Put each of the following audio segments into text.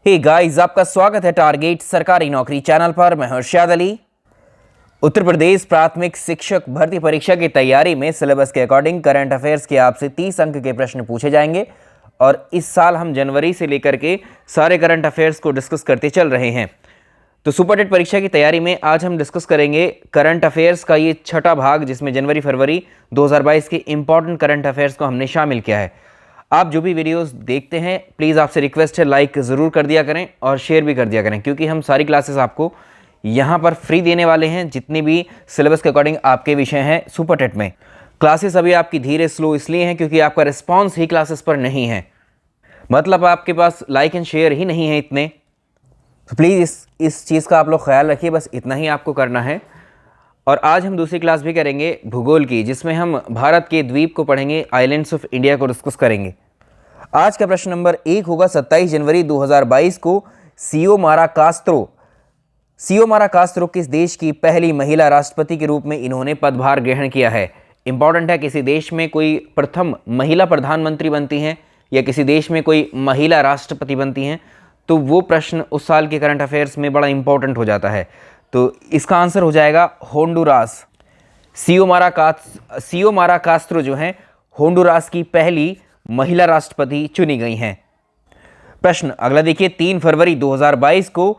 Hey guys, आपका स्वागत है टारगेट सरकारी नौकरी चैनल पर। मैं हर्षद अली। उत्तर प्रदेश प्राथमिक शिक्षक भर्ती परीक्षा की तैयारी में सिलेबस के अकॉर्डिंग करंट अफेयर्स के आपसे 30 अंक के प्रश्न पूछे जाएंगे और इस साल हम जनवरी से लेकर के सारे करंट अफेयर्स को डिस्कस करते चल रहे हैं। तो सुपर टेट परीक्षा की तैयारी में आज हम डिस्कस करेंगे करंट अफेयर्स का ये छठा भाग, जिसमें जनवरी फरवरी 2022 के इंपॉर्टेंट करंट अफेयर्स को हमने शामिल किया है। आप जो भी वीडियोस देखते हैं, प्लीज़ आपसे रिक्वेस्ट है लाइक ज़रूर कर दिया करें और शेयर भी कर दिया करें, क्योंकि हम सारी क्लासेस आपको यहाँ पर फ्री देने वाले हैं। जितनी भी सिलेबस के अकॉर्डिंग आपके विषय हैं सुपर टेट में, क्लासेस अभी आपकी धीरे स्लो इसलिए हैं क्योंकि आपका रिस्पॉन्स ही क्लासेस पर नहीं है, मतलब आपके पास लाइक एंड शेयर ही नहीं है इतने। तो प्लीज़ इस चीज़ का आप लोग ख्याल रखिए, बस इतना ही आपको करना है। और आज हम दूसरी क्लास भी करेंगे भूगोल की, जिसमें हम भारत के द्वीप को पढ़ेंगे, आइलैंड्स ऑफ इंडिया को डिस्कस करेंगे। आज का प्रश्न नंबर 1 होगा 27 जनवरी 2022 को सियोमारा कास्त्रो किस देश की पहली महिला राष्ट्रपति के रूप में इन्होंने पदभार ग्रहण किया है। इंपॉर्टेंट है, किसी देश में कोई प्रथम महिला प्रधानमंत्री बनती हैं या किसी देश में कोई महिला राष्ट्रपति बनती हैं, तो वो प्रश्न उस साल के करंट अफेयर्स में बड़ा इंपॉर्टेंट हो जाता है। तो इसका आंसर हो जाएगा होंडुरास। सियोमारा कास्त्रो जो है होंडुरास की पहली महिला राष्ट्रपति चुनी गई हैं। प्रश्न अगला देखिए, 3 फरवरी 2022 को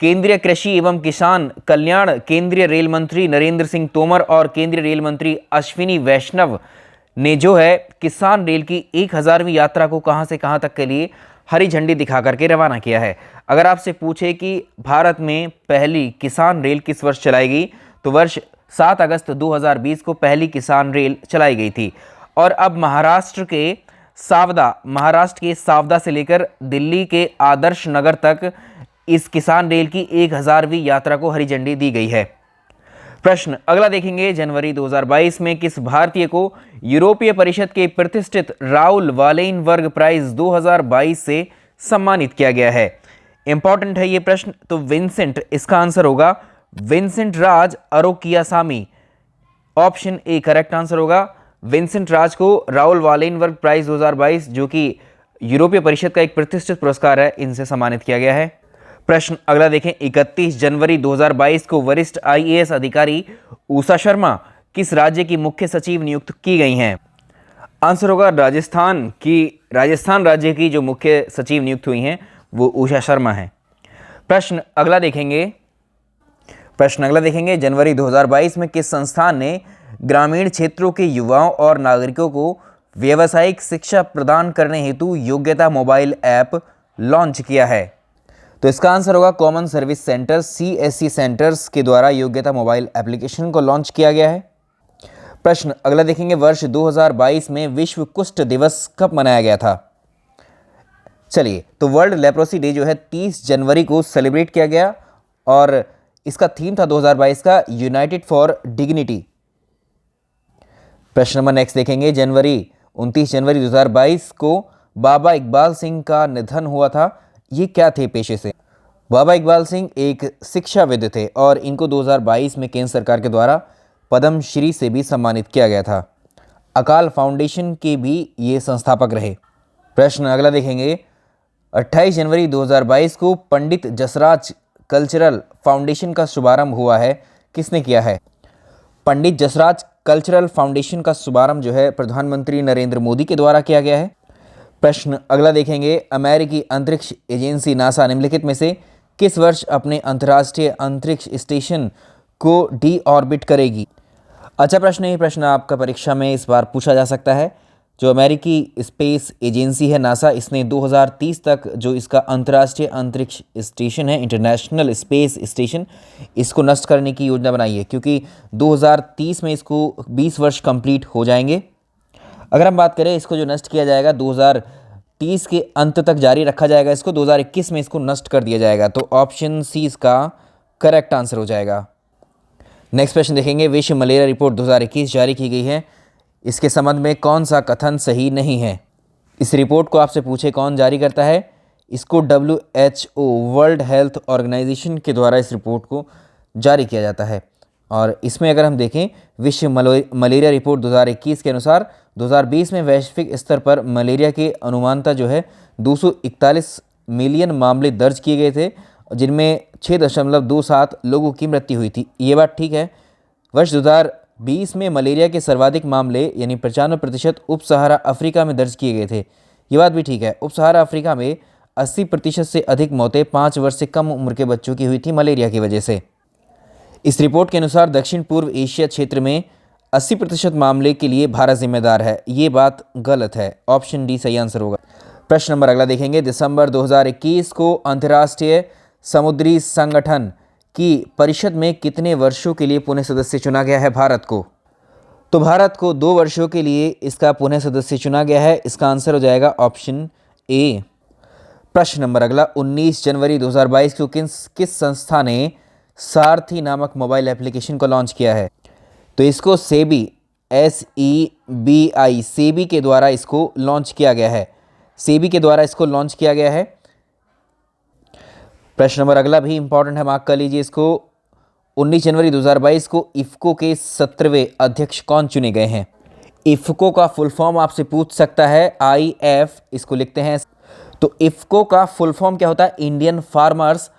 केंद्रीय कृषि एवं किसान कल्याण केंद्रीय रेल मंत्री नरेंद्र सिंह तोमर और केंद्रीय रेल मंत्री अश्विनी वैष्णव ने जो है किसान रेल की 1000वीं यात्रा को कहां से कहां तक के लिए हरी झंडी दिखा करके रवाना किया है। अगर आपसे पूछे कि भारत में पहली किसान रेल किस वर्ष चलाई गई, तो वर्ष 7 अगस्त 2020 को पहली किसान रेल चलाई गई थी। और अब महाराष्ट्र के सावदा से लेकर दिल्ली के आदर्श नगर तक इस किसान रेल की 1000वीं यात्रा को हरी झंडी दी गई है। प्रश्न अगला देखेंगे, जनवरी 2022 में किस भारतीय को यूरोपीय परिषद के प्रतिष्ठित राउल वालेनबर्ग प्राइज 2022 से सम्मानित किया गया है। इंपॉर्टेंट है ये प्रश्न, तो विंसेंट, इसका आंसर होगा Vincent Raj Arokiasamy. Option A correct answer होगा। विंसेंट राज को राउल वालेनबर्ग प्राइज 2022, जो कि यूरोपीय परिषद का एक प्रतिष्ठित पुरस्कार है, इनसे सम्मानित किया गया है। प्रश्न अगला देखें, 31 जनवरी 2022 को वरिष्ठ आईएएस अधिकारी उषा शर्मा किस राज्य की मुख्य सचिव नियुक्त की गई हैं। आंसर होगा राजस्थान राज्य की जो मुख्य सचिव नियुक्त हुई हैं वो उषा शर्मा हैं। प्रश्न अगला देखेंगे, जनवरी 2022 में किस संस्थान ने ग्रामीण क्षेत्रों के युवाओं और नागरिकों को व्यावसायिक शिक्षा प्रदान करने हेतु योग्यता मोबाइल ऐप लॉन्च किया है। तो इसका आंसर होगा common service centre CSC centres के द्वारा योग्यता मोबाइल एप्लीकेशन को लॉन्च किया गया है। प्रश्न अगला देखेंगे, वर्ष 2022 में विश्व कुष्ठ दिवस कब मनाया गया था। चलिए, तो वर्ल्ड लेप्रोसी डे जो है 30 जनवरी को सेलिब्रेट किया गया और इसका थीम था 2022 का यूनाइटेड फॉर डिग्निटी। प्रश्न नंबर नेक्स्ट देखेंगे, 29 जनवरी 2022 को बाबा इकबाल सिंह का निधन हुआ था। ये क्या थे पेशे से। बाबा इकबाल सिंह एक शिक्षाविद थे और इनको 2022 में केंद्र सरकार के द्वारा पद्म श्री से भी सम्मानित किया गया था। अकाल फाउंडेशन के भी ये संस्थापक रहे। प्रश्न अगला देखेंगे, 28 जनवरी 2022 को पंडित जसराज कल्चरल फाउंडेशन का शुभारंभ हुआ है, किसने किया है। पंडित जसराज कल्चरल फाउंडेशन का शुभारंभ जो है प्रधानमंत्री नरेंद्र मोदी के द्वारा किया गया है। प्रश्न अगला देखेंगे, अमेरिकी अंतरिक्ष एजेंसी नासा निम्नलिखित में से किस वर्ष अपने अंतर्राष्ट्रीय अंतरिक्ष स्टेशन को डीऑर्बिट करेगी। अच्छा प्रश्न, ये प्रश्न आपका परीक्षा में इस बार पूछा जा सकता है। जो अमेरिकी स्पेस एजेंसी है नासा, इसने 2030 तक जो इसका अंतर्राष्ट्रीय अंतरिक्ष स्टेशन है, इंटरनेशनल स्पेस स्टेशन, इसको नष्ट करने की योजना बनाई है, क्योंकि 2030 में इसको 20 वर्ष कंप्लीट हो जाएंगे। अगर हम बात करें, इसको जो नष्ट किया जाएगा 2030 के अंत तक जारी रखा जाएगा, इसको 2021 में इसको नष्ट कर दिया जाएगा। तो ऑप्शन सी इसका करेक्ट आंसर हो जाएगा। नेक्स्ट प्रश्न देखेंगे, विश्व मलेरिया रिपोर्ट 2021 जारी की गई है, इसके संबंध में कौन सा कथन सही नहीं है। इस रिपोर्ट को आपसे पूछे कौन जारी करता है, इसको WHO वर्ल्ड हेल्थ ऑर्गेनाइजेशन के द्वारा इस रिपोर्ट को जारी किया जाता है। और इसमें अगर हम देखें, विश्व मलेरिया रिपोर्ट 2021 के अनुसार 2020 में वैश्विक स्तर पर मलेरिया के अनुमानता जो है 241 मिलियन मामले दर्ज किए गए थे, जिनमें 6.27 लोगों की मृत्यु हुई थी। ये बात ठीक है। वर्ष 2020 में मलेरिया के सर्वाधिक मामले यानी 95% उप सहारा अफ्रीका में दर्ज किए गए थे। ये बात भी ठीक है। उप सहारा अफ्रीका में 80% से अधिक मौतें 5 वर्ष से कम उम्र के बच्चों की हुई थी मलेरिया की वजह से। इस रिपोर्ट के अनुसार दक्षिण पूर्व एशिया क्षेत्र में 80% मामले के लिए भारत जिम्मेदार है। ये बात गलत है। ऑप्शन डी सही आंसर होगा। प्रश्न नंबर अगला देखेंगे। दिसंबर 2021 को अंतर्राष्ट्रीय समुद्री संगठन की परिषद में कितने वर्षों के लिए पुनः सदस्य चुना गया है भारत को? तो भारत को 2 वर्षों के लिए इसका पुनः सदस्य चुना गया है। इसका आंसर हो जाएगा ऑप्शन ए। प्रश्न नंबर अगला। 19 जनवरी 2022 को किस संस्था ने सारथी नामक मोबाइल एप्लीकेशन को लॉन्च किया है? तो इसको सेबी SEBI सेबी के द्वारा इसको लॉन्च किया गया है। सेबी के द्वारा इसको लॉन्च किया गया है। प्रश्न नंबर अगला भी इंपॉर्टेंट है, मार्क कर लीजिए इसको। 19 जनवरी 2022 को इफ्को के 17वें अध्यक्ष कौन चुने गए हैं? इफ्को का फुल फॉर्म आपसे पूछ सकता है। IF इसको लिखते हैं। तो इफ्को का फुल फॉर्म क्या होता है? इंडियन फार्मर्स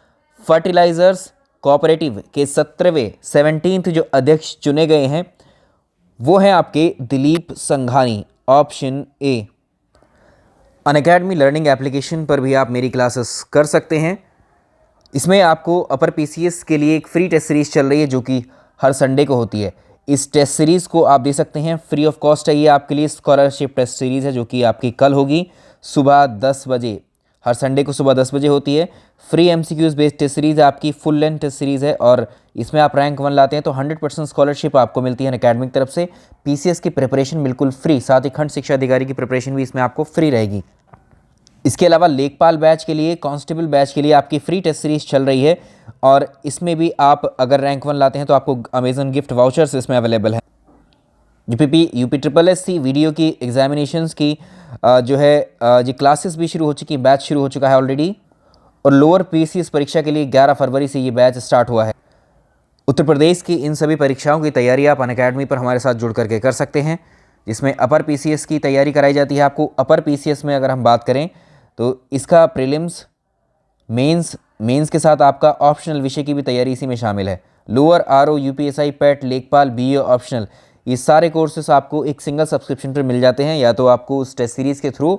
फर्टिलाइजर्स कोऑपरेटिव के 17वें जो अध्यक्ष चुने गए हैं वो हैं आपके Dilip Sanghani. Option A. Unacademy learning application पर भी आप मेरी क्लासेस कर सकते हैं। इसमें आपको अपर PCS के लिए एक फ्री टेस्ट सीरीज़ चल रही है जो कि हर संडे को होती है। इस टेस्ट सीरीज़ को आप दे सकते हैं, फ्री ऑफ कॉस्ट है। ये आपके लिए स्कॉलरशिप टेस्ट सीरीज़ है जो कि आपकी कल होगी सुबह 10 बजे। हर संडे को सुबह 10 बजे होती है। Free MCQs based test series आपकी फुल लेंथ टेस्ट सीरीज़ है और इसमें आप रैंक 1 लाते हैं तो 100% स्कॉलरशिप आपको मिलती है अनअकैडमी की तरफ से। PCS की प्रिपरेशन बिल्कुल फ्री, साथ ही खंड शिक्षा अधिकारी की प्रिपरेशन भी इसमें आपको फ्री रहेगी। इसके अलावा लेखपाल बैच के लिए, कांस्टेबल बैच के लिए आपकी फ्री टेस्ट सीरीज चल रही है और इसमें भी आप अगर रैंक 1 लाते हैं तो आपको अमेजन गिफ्ट वाउचर्स इसमें अवेलेबल है। UPSSC वीडियो की एग्जामिनेशंस की जो है ये क्लासेस भी शुरू हो चुकी, बैच शुरू हो चुका है ऑलरेडी। और लोअर PCS परीक्षा के लिए 11 फरवरी से ये बैच स्टार्ट हुआ है। उत्तर प्रदेश की इन सभी परीक्षाओं की तैयारी आप अनअकैडमी पर हमारे साथ जुड़ करके कर सकते हैं, जिसमें अपर PCS की तैयारी कराई जाती है आपको। अपर PCS में अगर हम बात करें तो इसका प्रीलिम्स, मेंस के साथ आपका ऑप्शनल विषय की भी तैयारी इसी में शामिल है। लोअर RO, UPSI, PET, लेखपाल, BA ऑप्शनल, ये सारे कोर्सेस आपको एक सिंगल सब्सक्रिप्शन पर मिल जाते हैं। या तो आपको उस टेस्ट सीरीज़ के थ्रू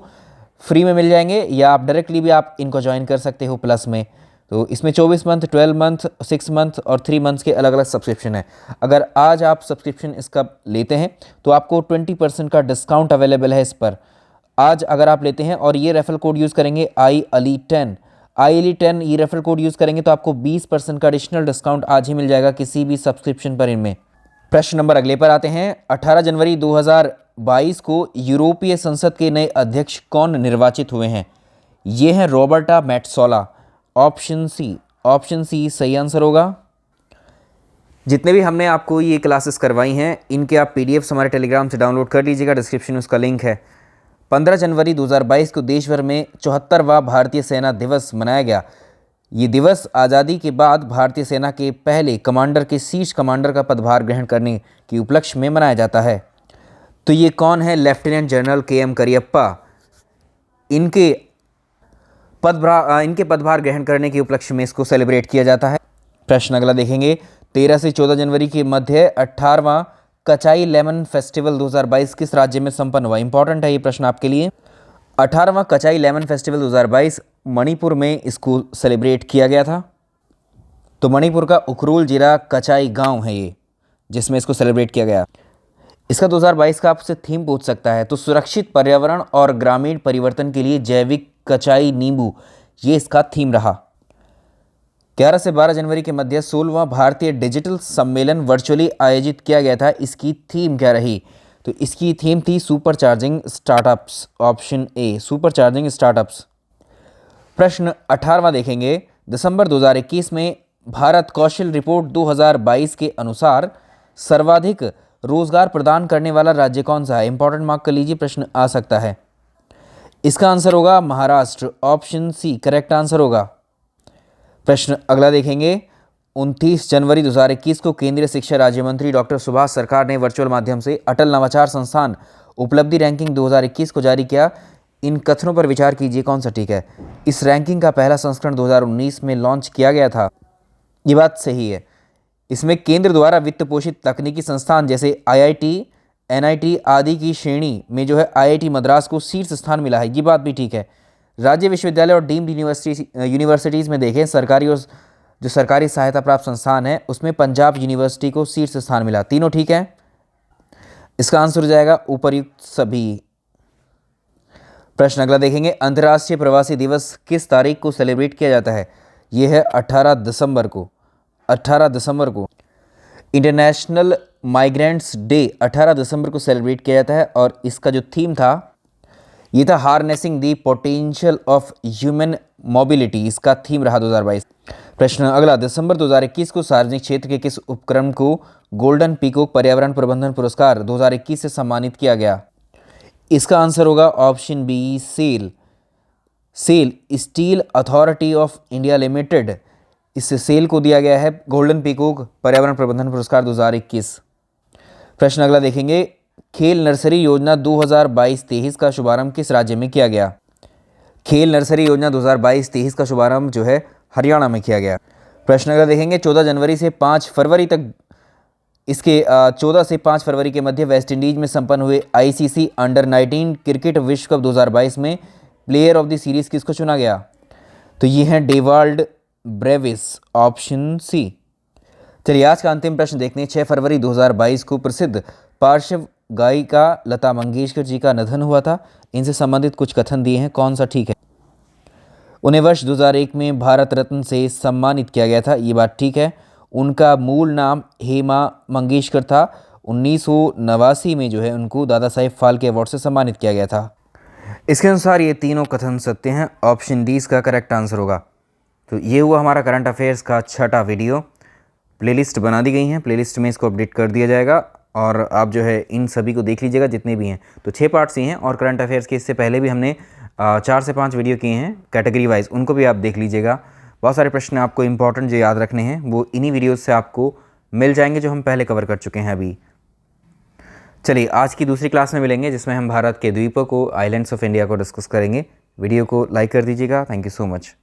फ्री में मिल जाएंगे या आप डायरेक्टली भी आप इनको ज्वाइन कर सकते हो प्लस में। तो इसमें 24 मंथ, 12 मंथ, 6 मंथ और 3 मंथ्स के अलग अलग सब्सक्रिप्शन है। अगर आज आप सब्सक्रिप्शन इसका लेते हैं तो आपको 20% का डिस्काउंट अवेलेबल है इस पर। आज अगर आप लेते हैं और ये रेफरल कोड यूज़ करेंगे ILE10 ये रेफरल कोड यूज़ करेंगे तो आपको 20% का एडिशनल डिस्काउंट आज ही मिल जाएगा किसी भी सब्सक्रिप्शन पर इनमें। प्रश्न नंबर अगले पर आते हैं। 18 जनवरी 2022 को यूरोपीय संसद के नए अध्यक्ष कौन निर्वाचित हुए हैं? ये हैं रॉबर्टा मेट्सोला। ऑप्शन सी सही आंसर होगा। जितने भी हमने आपको ये क्लासेस करवाई हैं इनके आप PDFs हमारे टेलीग्राम से डाउनलोड कर लीजिएगा, डिस्क्रिप्शन में उसका लिंक है। 15 जनवरी 2022 को देश भर में 74वां भारतीय सेना दिवस मनाया गया। ये दिवस आज़ादी के बाद भारतीय सेना के पहले कमांडर के शीर्ष कमांडर का पदभार ग्रहण करने के उपलक्ष्य में मनाया जाता है। तो ये कौन है? Lieutenant general KM Cariappa. इनके पदभार ग्रहण करने के उपलक्ष्य में इसको सेलिब्रेट किया जाता है। प्रश्न अगला देखेंगे। 13 से 14 जनवरी के मध्य 18वां कचाई लेमन फेस्टिवल 2022 किस राज्य में संपन्न हुआ? इंपॉर्टेंट है ये प्रश्न आपके लिए। 18वां कचाई लेमन फेस्टिवल 2022 मणिपुर में इसको सेलिब्रेट किया गया था। तो मणिपुर का उखरूल जिला कचाई गांव है ये, जिसमें इसको सेलिब्रेट किया गया। इसका 2022 का आपसे थीम पूछ सकता है। तो सुरक्षित पर्यावरण और ग्रामीण परिवर्तन के लिए जैविक कचाई नींबू, ये इसका थीम रहा। 11 से 12 जनवरी के मध्य 16वां भारतीय डिजिटल सम्मेलन वर्चुअली आयोजित किया गया था। इसकी थीम क्या रही? तो इसकी थीम थी super charging startups. Option A super charging startups. प्रश्न 18वां देखेंगे। दिसंबर 2021 में भारत कौशल रिपोर्ट 2022 के अनुसार सर्वाधिक रोजगार प्रदान करने वाला राज्य कौन सा है? इंपॉर्टेंट मार्क कर लीजिए, प्रश्न आ सकता है। इसका आंसर होगा Maharashtra. Option C correct answer होगा। प्रश्न अगला देखेंगे। 29 जनवरी 2021 को केंद्रीय शिक्षा राज्य मंत्री डॉक्टर सुभाष सरकार ने वर्चुअल माध्यम से अटल नवाचार संस्थान उपलब्धि रैंकिंग 2021 को जारी किया। इन कथनों पर विचार कीजिए कौन सा ठीक है। इस रैंकिंग का पहला संस्करण 2019 में लॉन्च किया गया था। ये बात सही है। इसमें केंद्र द्वारा वित्त पोषित तकनीकी संस्थान जैसे आईआईटी, एनआईटी आदि की श्रेणी में जो है आईआईटी मद्रास को शीर्ष स्थान मिला है। ये बात भी ठीक है। राज्य विश्वविद्यालय और डीम्ड यूनिवर्सिटीज़ में देखें, सरकारी और जो सरकारी सहायता प्राप्त संस्थान है उसमें पंजाब यूनिवर्सिटी को शीर्ष स्थान मिला। तीनों ठीक है। इसका आंसर हो जाएगा उपर्युक्त सभी। प्रश्न अगला देखेंगे, अंतर्राष्ट्रीय प्रवासी दिवस किस तारीख को सेलिब्रेट किया जाता है? यह है 18 दिसंबर को। 18 दिसंबर को इंटरनेशनल माइग्रेंट्स डे 18 दिसंबर को सेलिब्रेट किया जाता है और इसका जो थीम था ये था harnessing the potential of human mobility. इसका थीम रहा 2022। प्रश्न अगला, दिसंबर 2021 को सार्वजनिक क्षेत्र के किस उपक्रम को गोल्डन पीकॉक पर्यावरण प्रबंधन पुरस्कार 2021 से सम्मानित किया गया? इसका आंसर होगा option B, SAIL. SAIL steel authority of India limited, इस सेल को दिया गया है गोल्डन पीकॉक पर्यावरण प्रबंधन पुरस्कार 2021। प्रश्न अगला देखेंगे, खेल नर्सरी योजना 2022-23 का शुभारंभ किस राज्य में किया गया? खेल नर्सरी योजना 2022-23 का शुभारंभ जो है हरियाणा में किया गया। प्रश्न अगला देखेंगे, 14 जनवरी से 5 फरवरी तक इसके 14 से 5 फरवरी के मध्य वेस्ट इंडीज में संपन्न हुए आईसीसी अंडर-19 क्रिकेट विश्व कप 2022 में प्लेयर ऑफ द सीरीज किसको चुना गया? तो ये हैं डेवाल्ड ब्रेविस, ऑप्शन सी। चलिए आज का अंतिम प्रश्न देखते हैं। 6 फरवरी 2022 को प्रसिद्ध पार्श्व गायिका लता मंगेशकर जी का निधन हुआ था। इनसे संबंधित कुछ कथन दिए हैं, कौन सा ठीक है? उन्हें वर्ष 2001 में भारत रत्न से सम्मानित किया गया था। ये बात ठीक है। उनका मूल नाम हेमा मंगेशकर था। 1989 में जो है उनको दादा साहेब फाल्के अवार्ड से सम्मानित किया गया था। इसके अनुसार ये तीनों कथन सत्य हैं। ऑप्शन डी इसका करेक्ट आंसर होगा। तो ये हुआ हमारा करंट अफेयर्स का 6वां वीडियो। प्लेलिस्ट बना दी गई हैं, प्लेलिस्ट में इसको अपडेट कर दिया जाएगा और आप जो है इन सभी को देख लीजिएगा जितने भी हैं। तो 6 पार्ट्स ही हैं और करंट अफेयर्स के इससे पहले भी हमने 4 से 5 वीडियो किए हैं कैटेगरी वाइज, उनको भी आप देख लीजिएगा। बहुत सारे प्रश्न आपको इंपॉर्टेंट जो याद रखने हैं वो इन्हीं वीडियोज़ से आपको मिल जाएंगे जो हम पहले कवर कर चुके हैं अभी। चलिए आज की दूसरी क्लास में मिलेंगे जिसमें हम भारत के द्वीपों को, आइलैंड्स ऑफ इंडिया को डिस्कस करेंगे। वीडियो को लाइक कर दीजिएगा। Thank you so much.